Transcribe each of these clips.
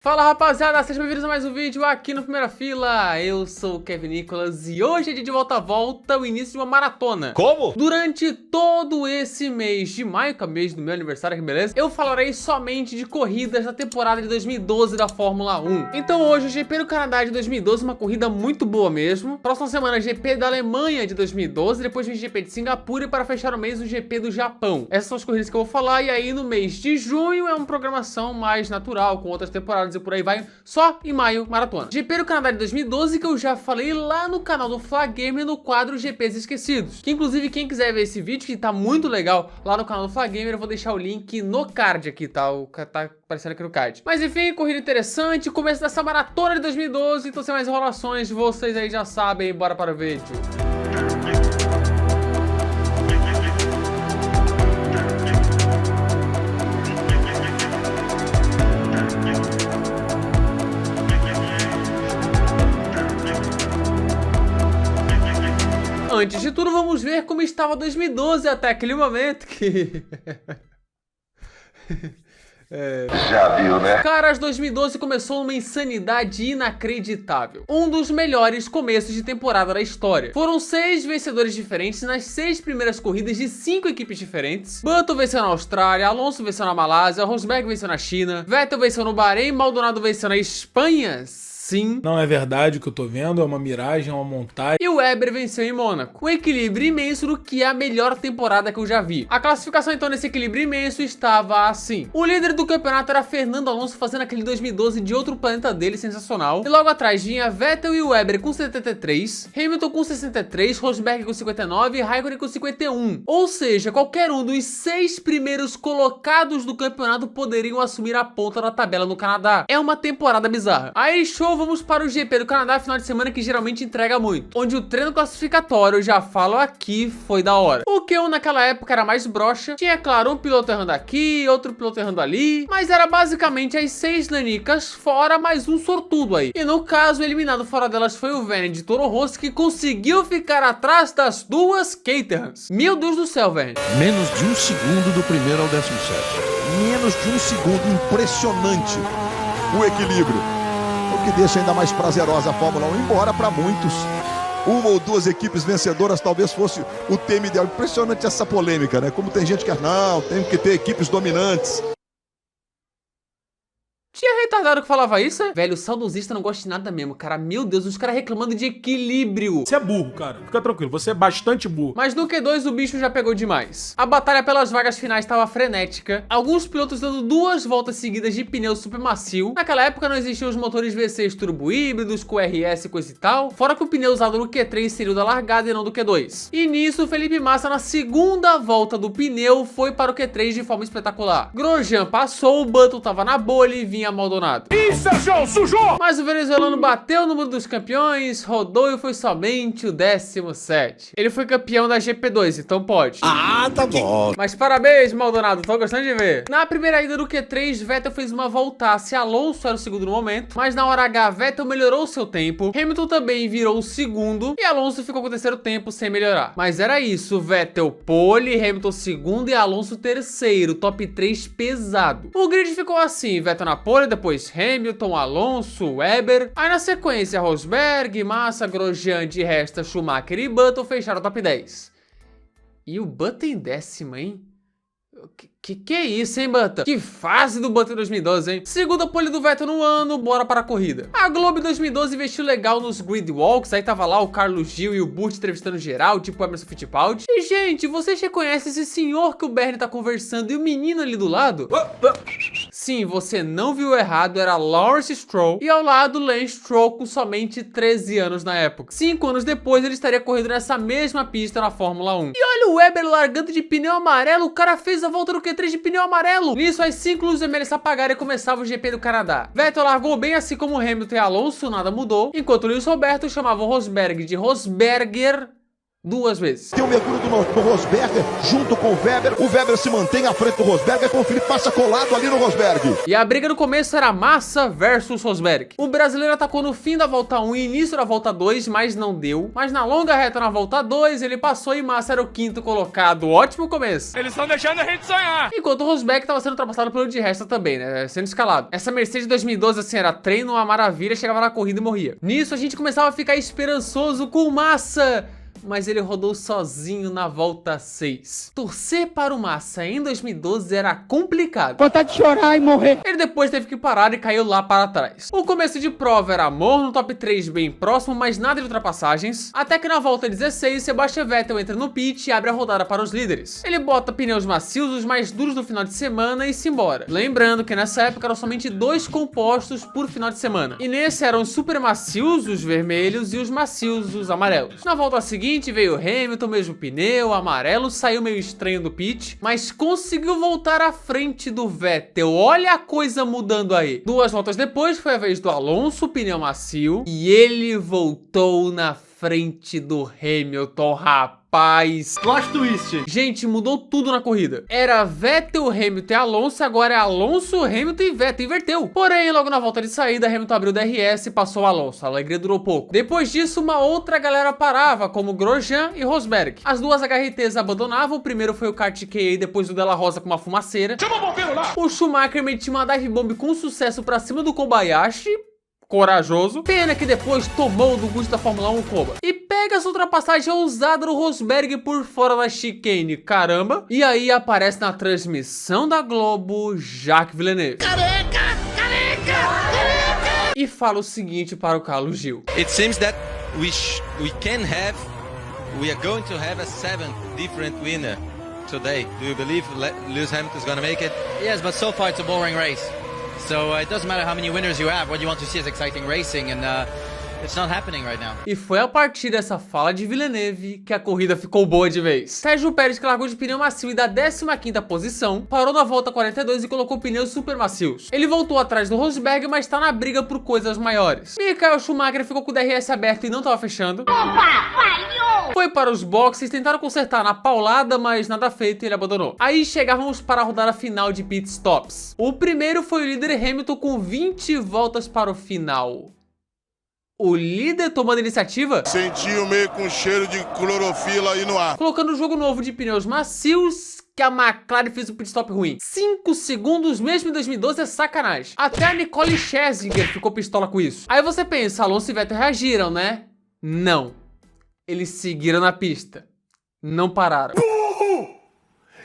Fala rapaziada, sejam bem-vindos a mais um vídeo aqui no Primeira Fila. Eu sou o Kevin Nicolas e hoje é dia de volta a volta, o início de uma maratona. Como? Durante todo esse mês de maio, que é o mês do meu aniversário, que beleza? Eu falarei somente de corridas da temporada de 2012 da Fórmula 1. Então hoje o GP do Canadá de 2012, uma corrida muito boa mesmo. Próxima semana GP da Alemanha de 2012, depois vem GP de Singapura e para fechar o mês o GP do Japão. Essas são as corridas que eu vou falar e aí no mês de junho é uma programação mais natural, com outras temporadas e por aí vai, só em maio, maratona. GP do Canadá de 2012 que eu já falei lá no canal do Fla Gamer no quadro GPs Esquecidos. Que inclusive quem quiser ver esse vídeo, que tá muito legal lá no canal do Fla Gamer, eu vou deixar o link no card aqui, tá? Tá aparecendo aqui no card. Mas enfim, corrida interessante, começo dessa maratona de 2012, então sem mais enrolações, vocês aí já sabem, bora para o vídeo. Antes de tudo, vamos ver como estava 2012 até aquele momento que... Já viu, né? Caras, 2012 começou uma insanidade inacreditável. Um dos melhores começos de temporada da história. Foram 6 vencedores diferentes nas 6 primeiras corridas de 5 equipes diferentes. Button venceu na Austrália, Alonso venceu na Malásia, Rosberg venceu na China, Vettel venceu no Bahrein, Maldonado venceu na Espanha. Sim. Não é verdade o que eu tô vendo, é uma miragem, é uma montagem. E o Weber venceu em Mônaco. Um equilíbrio imenso do que é a melhor temporada que eu já vi. A classificação então nesse equilíbrio imenso estava assim. O líder do campeonato era Fernando Alonso fazendo aquele 2012 de outro planeta dele, sensacional. E logo atrás vinha Vettel e Weber com 73, Hamilton com 63, Rosberg com 59 e Raikkonen com 51. Ou seja, qualquer um dos 6 primeiros colocados do campeonato poderiam assumir a ponta da tabela no Canadá. É uma temporada bizarra. Aí show, vamos para o GP do Canadá final de semana, que geralmente entrega muito, onde o treino classificatório, já falo aqui, foi da hora. O Q1 naquela época era mais broxa, tinha claro um piloto errando aqui, outro piloto errando ali, mas era basicamente as 6 nanicas fora mais um sortudo aí. E no caso, eliminado fora delas foi o Verne de Toro Rosso, que conseguiu ficar atrás das 2 Caterhams. Meu Deus do céu, Verne. Menos de um segundo do primeiro ao 17º. Menos de um segundo, impressionante o equilíbrio. O que deixa ainda mais prazerosa a Fórmula 1, embora para muitos uma ou 2 equipes vencedoras talvez fosse o tema ideal. Impressionante essa polêmica, né? Como tem gente que não, tem que ter equipes dominantes. Tinha retardado que falava isso, é? Velho, o saudosista não gosta de nada mesmo, cara. Meu Deus, os caras reclamando de equilíbrio. Você é burro, cara. Fica tranquilo, você é bastante burro. Mas no Q2 o bicho já pegou demais. A batalha pelas vagas finais estava frenética. Alguns pilotos dando 2 voltas seguidas de pneu super macio. Naquela época não existiam os motores V6 turbo híbridos, com RS e coisa e tal. Fora que o pneu usado no Q3 seria o da largada e não do Q2. E nisso, o Felipe Massa, na segunda volta do pneu, foi para o Q3 de forma espetacular. Grosjean passou, o Button tava na bolha e vinha Maldonado. Ih, Sérgio, sujou! Mas o venezuelano bateu o número dos campeões, rodou e foi somente o 17º. Ele foi campeão da GP2, então pode. Ah, tá bom. Mas parabéns, Maldonado, tô gostando de ver. Na primeira ida do Q3, Vettel fez uma voltasse, Alonso era o segundo no momento, mas na hora H, Vettel melhorou seu tempo, Hamilton também virou o segundo e Alonso ficou com o terceiro tempo sem melhorar. Mas era isso, Vettel pole, Hamilton segundo e Alonso terceiro, top 3 pesado. O grid ficou assim, Vettel na pole, depois Hamilton, Alonso, Weber. Aí na sequência, Rosberg, Massa, Grosjean, de resta, Schumacher e Button fecharam o top 10. E o Button em décimo, hein? Que é isso, hein, Button? Que fase do Button em 2012, hein? Segunda pole do Vettel no ano, bora para a corrida. A Globo em 2012 investiu legal nos grid walks, aí tava lá o Carlos Gil e o Burt entrevistando geral, tipo o Emerson Fittipaldi. E, gente, vocês reconhecem esse senhor que o Bernie tá conversando e o menino ali do lado? Sim, você não viu errado, era Lawrence Stroll e ao lado Lance Stroll com somente 13 anos na época. 5 anos depois ele estaria correndo nessa mesma pista na Fórmula 1. E olha o Weber largando de pneu amarelo, o cara fez a volta do Q3 de pneu amarelo. Nisso as 5 luzes vermelhas se apagaram e começava o GP do Canadá. Vettel largou bem assim como Hamilton e Alonso, nada mudou, enquanto Lewis Roberto chamava o Rosberg de Rosberger 2 vezes. Tem o mergulho do Rosberg junto com o Weber se mantém à frente do Rosberg, com o Felipe passa colado ali no Rosberg. E a briga no começo era Massa versus Rosberg. O brasileiro atacou no fim da volta 1 e início da volta 2, mas não deu. Mas na longa reta na volta 2, ele passou e Massa era o 5º colocado. Ótimo começo. Eles estão deixando a gente sonhar. Enquanto o Rosberg estava sendo ultrapassado pelo de Resta também, né? Sendo escalado. Essa Mercedes 2012, assim, era treino, uma maravilha, chegava na corrida e morria. Nisso, a gente começava a ficar esperançoso com o Massa, mas ele rodou sozinho na volta 6. Torcer para o Massa em 2012 era complicado. Vontade de chorar e morrer. Ele depois teve que parar e caiu lá para trás. O começo de prova era amor, no top 3 bem próximo, mas nada de ultrapassagens. Até que na volta 16, Sebastian Vettel entra no pit e abre a rodada para os líderes. Ele bota pneus macios, os mais duros do final de semana, e se embora. Lembrando que nessa época eram somente 2 compostos por final de semana. E nesse eram os super macios, os vermelhos, e os macios, os amarelos. Na volta seguinte, veio o Hamilton, mesmo pneu, amarelo, saiu meio estranho do pit, mas conseguiu voltar à frente do Vettel. Olha a coisa mudando aí. 2 voltas depois foi a vez do Alonso, pneu macio, e ele voltou na frente do Hamilton, rapaz. Plot twist. Gente, mudou tudo na corrida. Era Vettel, Hamilton e Alonso, agora é Alonso, Hamilton e Vettel. Inverteu. Porém, logo na volta de saída, Hamilton abriu o DRS e passou o Alonso. A alegria durou pouco. Depois disso, uma outra galera parava, como Grosjean e Rosberg. As duas HRTs abandonavam. O primeiro foi o kart KA, depois o Della Rosa com uma fumaceira. Chama o bombeiro lá. O Schumacher metia uma dive bomb com sucesso pra cima do Kobayashi. Corajoso. Pena que depois tomou do gosto da Fórmula 1 Koba. E pega essa ultrapassagem ousada do Rosberg por fora da chicane. Caramba. E aí aparece na transmissão da Globo Jacques Villeneuve. E fala o seguinte para o Carlos Gil. It seems that we are going to have a 7th different winner today. Do you believe Lewis Hamilton is going to make it? Yes, but so far it's a boring race. So it doesn't matter how many winners you have. What you want to see is exciting racing, and it's not happening right now. E foi a partir dessa fala de Villeneuve que a corrida ficou boa de vez. Sérgio Pérez, que largou de pneu macio e da 15ª posição, parou na volta 42 e colocou pneus super macios. Ele voltou atrás do Rosberg, mas tá na briga por coisas maiores. Michael Schumacher ficou com o DRS aberto e não tava fechando. Foi para os boxes, tentaram consertar na paulada, mas nada feito e ele abandonou. Aí chegávamos para a rodada final de pit stops. O primeiro foi o líder Hamilton com 20 voltas para o final. O líder tomando a iniciativa? Sentiu meio com cheiro de clorofila aí no ar. Colocando o jogo novo de pneus macios, que a McLaren fez um pit stop ruim. 5 segundos mesmo em 2012 é sacanagem. Até a Nicole Scherzinger ficou pistola com isso. Aí você pensa, Alonso e Vettel reagiram, né? Não. Eles seguiram na pista. Não pararam.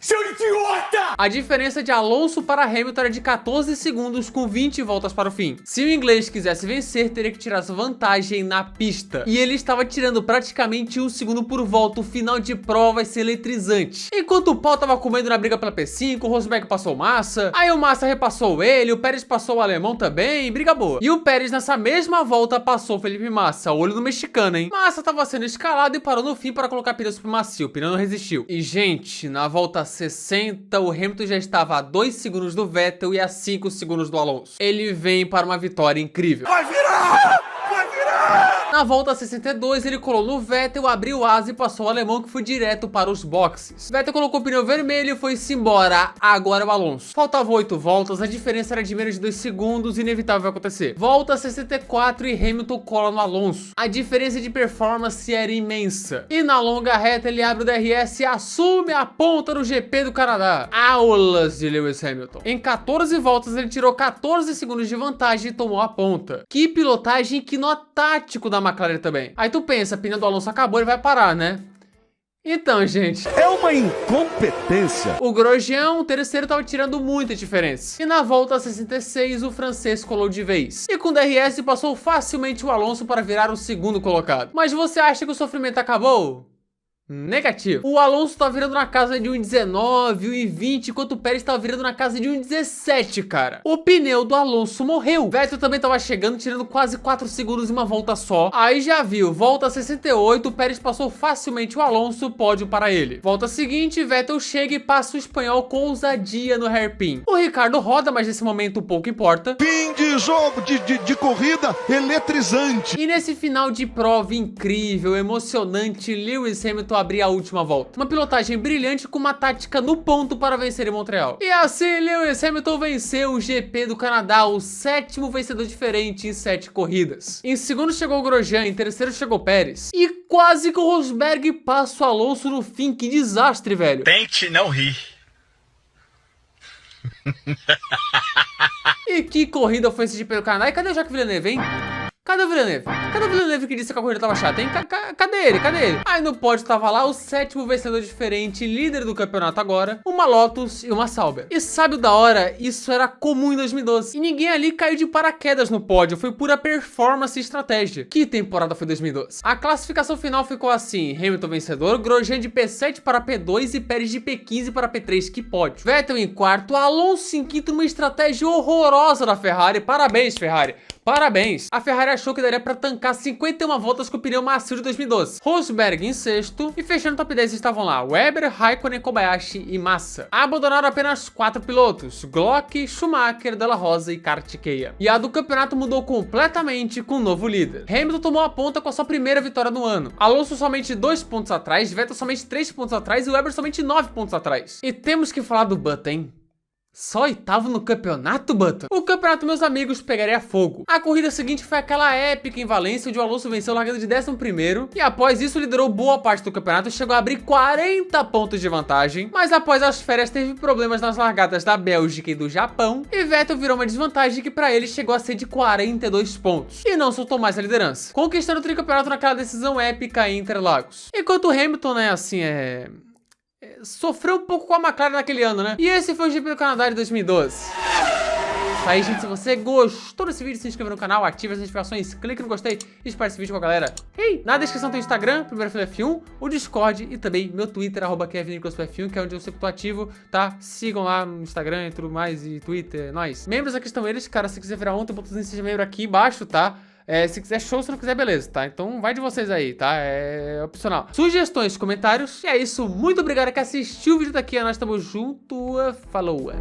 Seu idiota! A diferença de Alonso para Hamilton era de 14 segundos com 20 voltas para o fim. Se o inglês quisesse vencer, teria que tirar essa vantagem na pista. E ele estava tirando praticamente 1 segundo por volta. O final de prova vai ser eletrizante. Enquanto o pau estava comendo na briga pela P5, o Rosberg passou o Massa. Aí o Massa repassou ele, o Pérez passou o alemão também, briga boa. E o Pérez nessa mesma volta passou o Felipe Massa, olho no mexicano, hein? Massa estava sendo escalado e parou no fim para colocar pneu super macio. O pneu não resistiu. E gente, na volta 60, o Hamilton já estava a 2 segundos do Vettel e a 5 segundos do Alonso. Ele vem para uma vitória incrível. Vai virar! Vai virar! Na volta 62, ele colou no Vettel, abriu asa e passou o alemão, que foi direto para os boxes. Vettel colocou o pneu vermelho e foi-se embora. Agora o Alonso. Faltavam 8 voltas, a diferença era de menos de 2 segundos, inevitável vai acontecer. Volta 64 e Hamilton cola no Alonso. A diferença de performance era imensa. E na longa reta ele abre o DRS e assume a ponta no GP do Canadá. Aulas de Lewis Hamilton. Em 14 voltas ele tirou 14 segundos de vantagem e tomou a ponta. Que pilotagem, que nó tático da McLaren também. Aí tu pensa, a pneu do Alonso acabou, ele vai parar, né? Então, gente, É uma incompetência. o Grosjean, o terceiro, tava tirando muita diferença. E na volta 66, o francês colou de vez. E com DRS passou facilmente o Alonso para virar o segundo colocado. Mas você acha que o sofrimento acabou? Negativo. O Alonso tá virando na casa de 1,19, 1,20, enquanto o Pérez tá virando na casa de 1,17, cara. O pneu do Alonso morreu. Vettel também tava chegando, tirando quase 4 segundos em uma volta só. Aí já viu, volta 68, o Pérez passou facilmente o Alonso, pódio para ele. Volta seguinte, Vettel chega e passa o espanhol com ousadia no hairpin. O Ricardo roda, mas nesse momento pouco importa. Fim de jogo, de corrida eletrizante. E nesse final de prova incrível, emocionante, Lewis Hamilton abrir a última volta. Uma pilotagem brilhante com uma tática no ponto para vencer em Montreal. E assim, Lewis Hamilton venceu o GP do Canadá, o 7º vencedor diferente em 7 corridas. Em segundo chegou o Grosjean, em terceiro chegou o Pérez. E quase que o Rosberg passa o Alonso no fim. Que desastre, velho. Tente não rir. E que corrida foi esse GP do Canadá? E cadê o Jacques Villeneuve, hein? Cadê o Villeneuve? Cadê o Villeneuve que disse que a corrida tava chata, hein? Cadê ele? Cadê ele? Aí no pódio tava lá o 7º vencedor diferente, líder do campeonato agora, uma Lotus e uma Sauber. E sabe o da hora? Isso era comum em 2012. E ninguém ali caiu de paraquedas no pódio, foi pura performance e estratégia. Que temporada foi 2012? A classificação final ficou assim: Hamilton vencedor, Grosjean de P7 para P2 e Pérez de P15 para P3, que pódio. Vettel em quarto, Alonso em quinto, numa estratégia horrorosa da Ferrari. Parabéns, Ferrari. Parabéns! A Ferrari achou que daria pra tancar 51 voltas com o pneu macio de 2012. Rosberg em sexto e fechando o top 10 estavam lá Webber, Raikkonen, Kobayashi e Massa. Abandonaram apenas 4 pilotos: Glock, Schumacher, Della Rosa e Kartikeya. E a do campeonato mudou completamente com o novo líder. Hamilton tomou a ponta com a sua primeira vitória no ano. Alonso somente 2 pontos atrás, Vettel somente 3 pontos atrás e Webber somente 9 pontos atrás. E temos que falar do Button, hein? Só 8º no campeonato, Button? O campeonato, meus amigos, pegaria fogo. A corrida seguinte foi aquela épica em Valência, onde o Alonso venceu largando de 11º e após isso liderou boa parte do campeonato, chegou a abrir 40 pontos de vantagem, mas após as férias teve problemas nas largadas da Bélgica e do Japão e Vettel virou uma desvantagem que pra ele chegou a ser de 42 pontos e não soltou mais a liderança, conquistando o tricampeonato naquela decisão épica em Interlagos. Enquanto o Hamilton, né, assim, sofreu um pouco com a McLaren naquele ano, né? E esse foi o GP do Canadá de 2012. Isso aí, gente. Se você gostou desse vídeo, se inscreva no canal, ative as notificações, clique no gostei e espalhe esse vídeo com a galera. Hey, na descrição tem o Instagram, primeiro foi F1, o Discord e também meu Twitter, @KevinNicolasF1, que é onde eu sempre tô ativo, tá? Sigam lá no Instagram e tudo mais, e Twitter, nós. Membros aqui estão eles, cara. Se quiser virar ontem, o botãozinho seja membro aqui embaixo, tá? Se quiser show, se não quiser, beleza, tá? Então vai de vocês aí, tá? É opcional. Sugestões, comentários. E é isso. Muito obrigado que assistiu o vídeo daqui. Nós estamos juntos. Falou!